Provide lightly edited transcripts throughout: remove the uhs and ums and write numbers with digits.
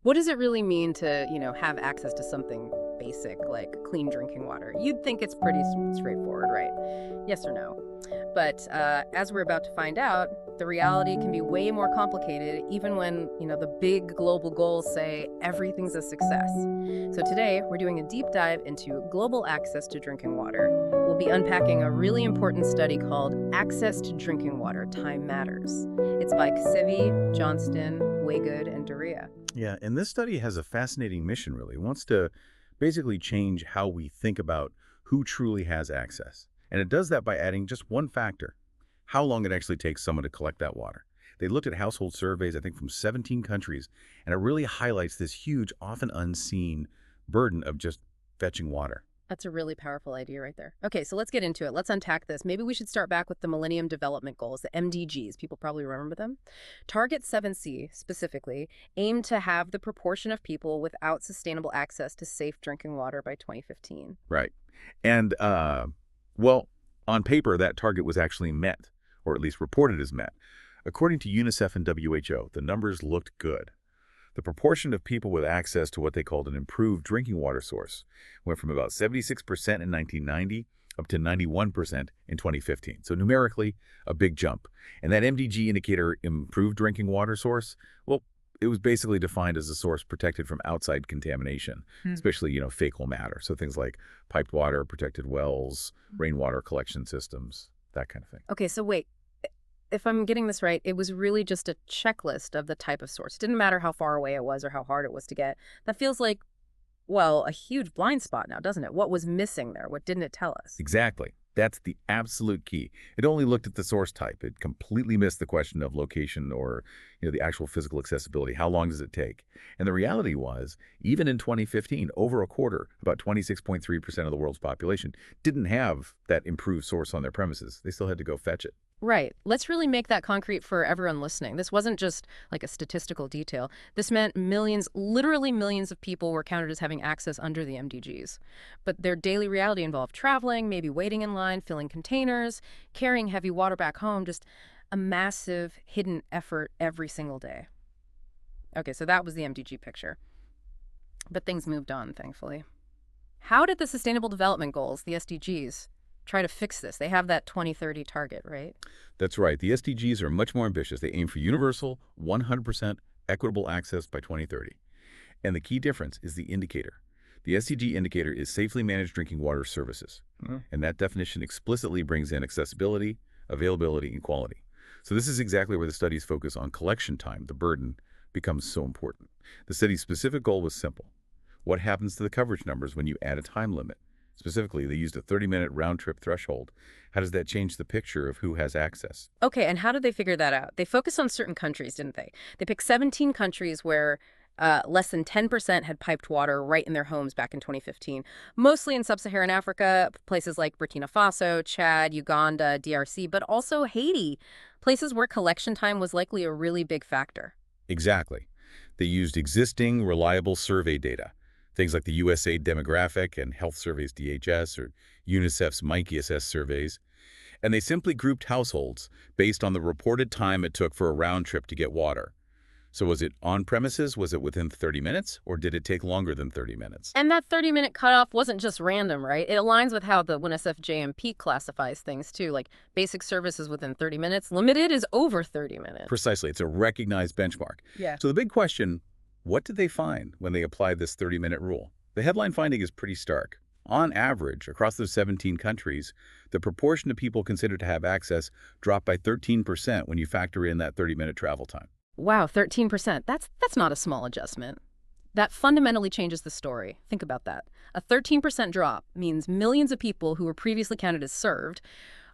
What does it really mean to, have access to something basic like clean drinking water? You'd think it's pretty straightforward, right? Yes or no? But as we're about to find out, the reality can be way more complicated, even when, the big global goals say everything's a success. So today, we're doing a deep dive into global access to drinking water. We'll be unpacking a really important study called Access to Drinking Water, Time Matters. It's by Cassivi, Johnston, Waygood, and Dorea. Yeah, and this study has a fascinating mission, really. It wants to basically change how we think about who truly has access. And it does that by adding just one factor, how long it actually takes someone to collect that water. They looked at household surveys, I think, from 17 countries, and it really highlights this huge, often unseen burden of just fetching water. That's a really powerful idea right there. Okay, so let's get into it. Let's unpack this. Maybe we should start back with the Millennium Development Goals, the MDGs. People probably remember them. Target 7C, specifically, aimed to have the proportion of people without sustainable access to safe drinking water by 2015. Right. And, well, on paper, that target was actually met, or at least reported as met. According to UNICEF and WHO, the numbers looked good. The proportion of people with access to what they called an improved drinking water source went from about 76% in 1990 up to 91% in 2015. So numerically, a big jump. And that MDG indicator, improved drinking water source, well, it was basically defined as a source protected from outside contamination, especially, fecal matter. So things like piped water, protected wells, rainwater collection systems, that kind of thing. Okay, so wait. If I'm getting this right, it was really just a checklist of the type of source. It didn't matter how far away it was or how hard it was to get. That feels like, well, a huge blind spot now, doesn't it? What was missing there? What didn't it tell us? Exactly. That's the absolute key. It only looked at the source type. It completely missed the question of location or, the actual physical accessibility. How long does it take? And the reality was, even in 2015, over a quarter, about 26.3% of the world's population, didn't have that improved source on their premises. They still had to go fetch it. Right. Let's really make that concrete for everyone listening. This wasn't just like a statistical detail. This meant millions, literally millions of people were counted as having access under the MDGs. But their daily reality involved traveling, maybe waiting in line, filling containers, carrying heavy water back home, just a massive hidden effort every single day. Okay, so that was the MDG picture. But things moved on, thankfully. How did the Sustainable Development Goals, the SDGs, try to fix this? They have that 2030 target, right? That's right. The SDGs are much more ambitious. They aim for universal, 100% equitable access by 2030. And the key difference is the indicator. The SDG indicator is safely managed drinking water services. And that definition explicitly brings in accessibility, availability, and quality. So this is exactly where the study's focus on collection time, the burden, becomes so important. The study's specific goal was simple. What happens to the coverage numbers when you add a time limit? Specifically, they used a 30-minute round-trip threshold. How does that change the picture of who has access? Okay, and how did they figure that out? They focused on certain countries, didn't they? They picked 17 countries where less than 10% had piped water right in their homes back in 2015, mostly in sub-Saharan Africa, places like Burkina Faso, Chad, Uganda, DRC, but also Haiti, places where collection time was likely a really big factor. Exactly. They used existing, reliable survey data. Things like the USAID Demographic and Health Surveys DHS or UNICEF's MIKESS surveys. And they simply grouped households based on the reported time it took for a round trip to get water. So was it on premises? Was it within 30 minutes? Or did it take longer than 30 minutes? And that 30-minute cutoff wasn't just random, right? It aligns with how the UNICEF JMP classifies things, too, like basic services within 30 minutes. Limited is over 30 minutes. Precisely. It's a recognized benchmark. Yeah. So the big question, what did they find when they applied this 30-minute rule? The headline finding is pretty stark. On average, across those 17 countries, the proportion of people considered to have access dropped by 13% when you factor in that 30-minute travel time. Wow, 13%. That's not a small adjustment. That fundamentally changes the story. Think about that. A 13% drop means millions of people who were previously counted as served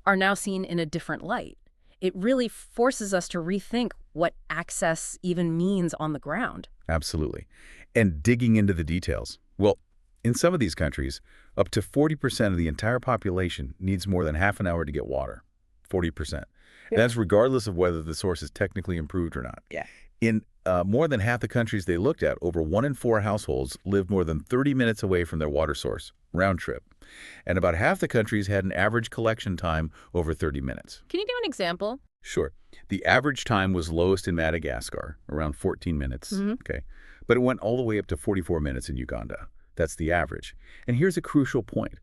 are now seen in a different light. It really forces us to rethink what access even means on the ground. Absolutely. And digging into the details. Well, in some of these countries, up to 40% of the entire population needs more than half an hour to get water. 40%. Yeah. That's regardless of whether the source is technically improved or not. Yeah. In more than half the countries they looked at, over 1 in 4 households lived more than 30 minutes away from their water source, round trip. And about half the countries had an average collection time over 30 minutes. Can you do an example? Sure. The average time was lowest in Madagascar, around 14 minutes. Okay. but it went all the way up to 44 minutes in Uganda. That's the average. And here's a crucial point.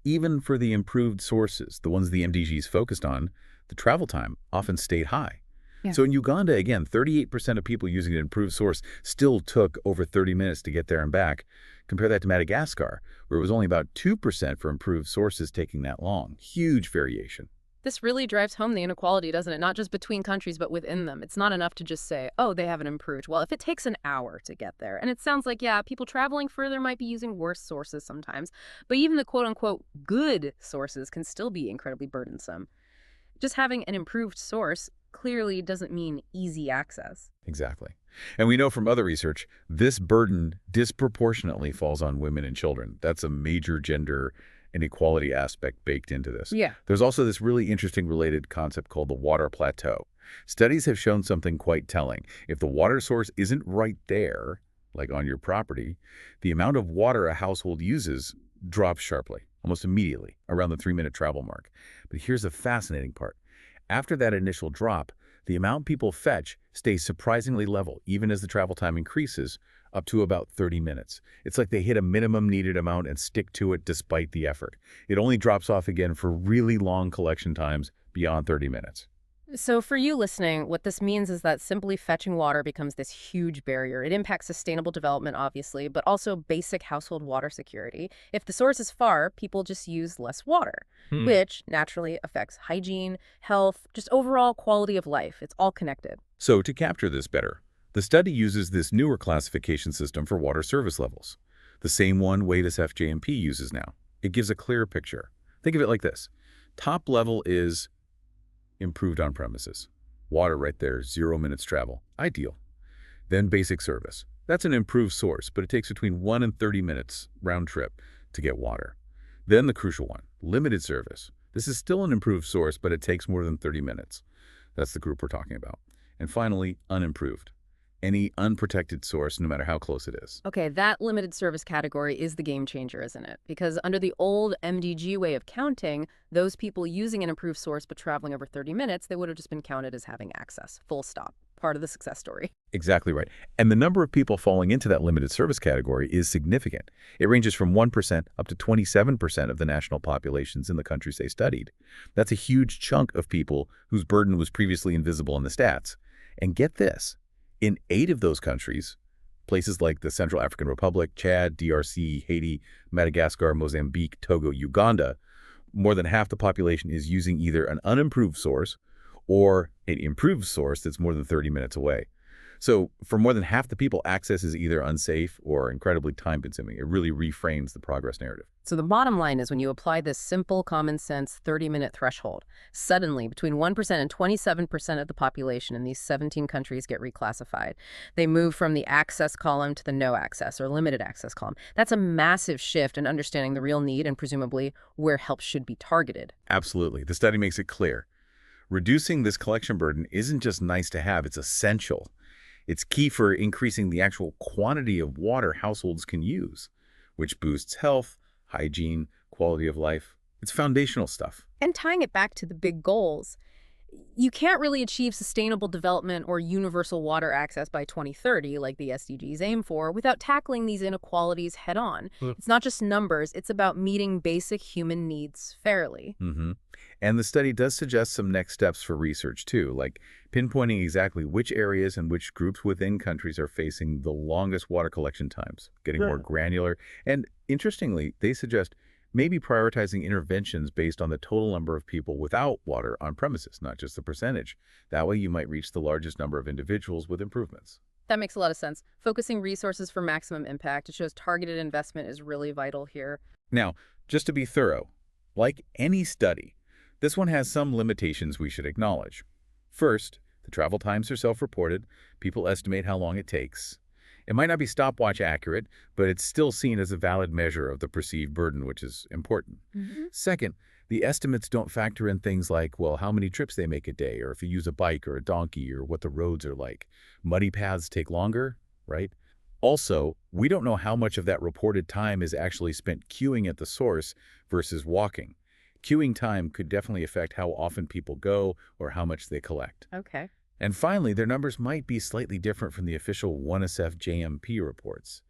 Even for the improved sources, the ones the MDGs focused on, the travel time often stayed high. Yeah. So in Uganda, again, 38% of people using an improved source still took over 30 minutes to get there and back. Compare that to Madagascar, where it was only about 2% for improved sources taking that long. Huge variation. This really drives home the inequality, doesn't it? Not just between countries, but within them. It's not enough to just say, oh, they haven't improved. Well, if it takes an hour to get there, and it sounds like, yeah, people traveling further might be using worse sources sometimes, but even the quote-unquote good sources can still be incredibly burdensome. Just having an improved source clearly doesn't mean easy access. Exactly. And we know from other research, this burden disproportionately falls on women and children. That's a major gender inequality aspect baked into this. Yeah. There's also this really interesting related concept called the water plateau. Studies have shown something quite telling. If the water source isn't right there, like on your property, the amount of water a household uses drops sharply, almost immediately, around the 3-minute travel mark. But here's the fascinating part. After that initial drop, the amount people fetch stays surprisingly level, even as the travel time increases, up to about 30 minutes. It's like they hit a minimum needed amount and stick to it despite the effort. It only drops off again for really long collection times beyond 30 minutes. So for you listening, what this means is that simply fetching water becomes this huge barrier. It impacts sustainable development, obviously, but also basic household water security. If the source is far, people just use less water, which naturally affects hygiene, health, just overall quality of life. It's all connected. So to capture this better, the study uses this newer classification system for water service levels, the same one Waygood FJMP uses now. It gives a clear picture. Think of it like this. Top level is improved on premises. Water right there, 0 minutes travel. Ideal. Then basic service. That's an improved source, but it takes between 1 and 30 minutes round trip to get water. Then the crucial one, limited service. This is still an improved source, but it takes more than 30 minutes. That's the group we're talking about. And finally, unimproved. Any unprotected source, no matter how close it is. Okay, that limited service category is the game changer, isn't it? Because under the old MDG way of counting, those people using an improved source but traveling over 30 minutes, they would have just been counted as having access. Full stop. Part of the success story. Exactly right. And the number of people falling into that limited service category is significant. It ranges from 1% up to 27% of the national populations in the countries they studied. That's a huge chunk of people whose burden was previously invisible in the stats. And get this. In 8 of those countries, places like the Central African Republic, Chad, DRC, Haiti, Madagascar, Mozambique, Togo, Uganda, more than half the population is using either an unimproved source or an improved source that's more than 30 minutes away. So for more than half the people, access is either unsafe or incredibly time-consuming. It really reframes the progress narrative. So the bottom line is when you apply this simple, common sense 30-minute threshold, suddenly between 1% and 27% of the population in these 17 countries get reclassified. They move from the access column to the no access or limited access column. That's a massive shift in understanding the real need and presumably where help should be targeted. Absolutely. The study makes it clear. Reducing this collection burden isn't just nice to have, it's essential. It's key for increasing the actual quantity of water households can use, which boosts health, hygiene, quality of life. It's foundational stuff. And tying it back to the big goals, you can't really achieve sustainable development or universal water access by 2030, like the SDGs aim for, without tackling these inequalities head on. It's not just numbers, it's about meeting basic human needs fairly. And the study does suggest some next steps for research, too, like pinpointing exactly which areas and which groups within countries are facing the longest water collection times, getting more granular. And interestingly, they suggest maybe prioritizing interventions based on the total number of people without water on premises, not just the percentage. That way you might reach the largest number of individuals with improvements. That makes a lot of sense. Focusing resources for maximum impact, it shows targeted investment is really vital here. Now, just to be thorough, like any study, this one has some limitations we should acknowledge. First, the travel times are self-reported. People estimate how long it takes. It might not be stopwatch accurate, but it's still seen as a valid measure of the perceived burden, which is important. Second, the estimates don't factor in things like, well, how many trips they make a day, or if you use a bike or a donkey, or what the roads are like. Muddy paths take longer, right? Also, we don't know how much of that reported time is actually spent queuing at the source versus walking. Queuing time could definitely affect how often people go or how much they collect. Okay. And finally, their numbers might be slightly different from the official 1SF JMP reports.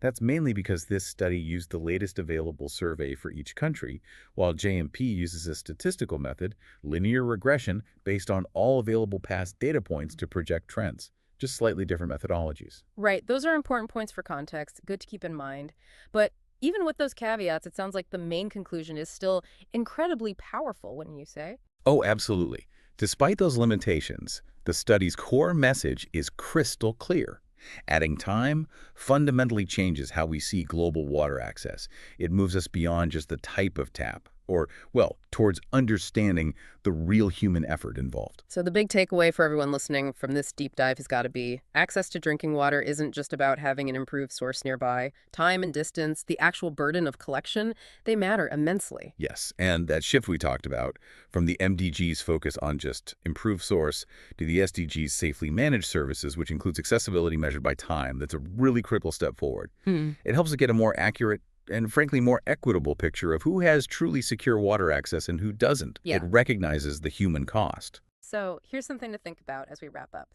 That's mainly because this study used the latest available survey for each country, while JMP uses a statistical method, linear regression, based on all available past data points to project trends. Just slightly different methodologies. Right, those are important points for context, good to keep in mind. But even with those caveats, it sounds like the main conclusion is still incredibly powerful, wouldn't you say? Oh, absolutely. Despite those limitations, the study's core message is crystal clear. Adding time fundamentally changes how we see global water access. It moves us beyond just the type of tap, or, well, towards understanding the real human effort involved. So the big takeaway for everyone listening from this deep dive has got to be access to drinking water isn't just about having an improved source nearby. Time and distance, the actual burden of collection, they matter immensely. Yes, and that shift we talked about, from the MDGs focus on just improved source to the SDGs safely managed services, which includes accessibility measured by time, that's a really critical step forward. It helps us get a more accurate and frankly more equitable picture of who has truly secure water access and who doesn't. Yeah. It recognizes the human cost. So here's something to think about as we wrap up.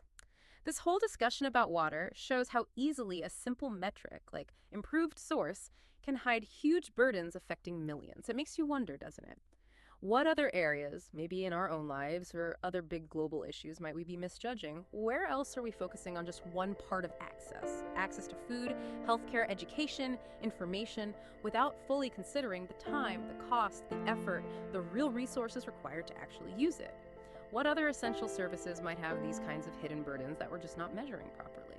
This whole discussion about water shows how easily a simple metric, like improved source, can hide huge burdens affecting millions. It makes you wonder, doesn't it? What other areas, maybe in our own lives or other big global issues, might we be misjudging? Where else are we focusing on just one part of access? Access to food, healthcare, education, information, without fully considering the time, the cost, the effort, the real resources required to actually use it. What other essential services might have these kinds of hidden burdens that we're just not measuring properly?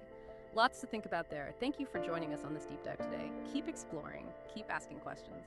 Lots to think about there. Thank you for joining us on this deep dive today. Keep exploring, keep asking questions.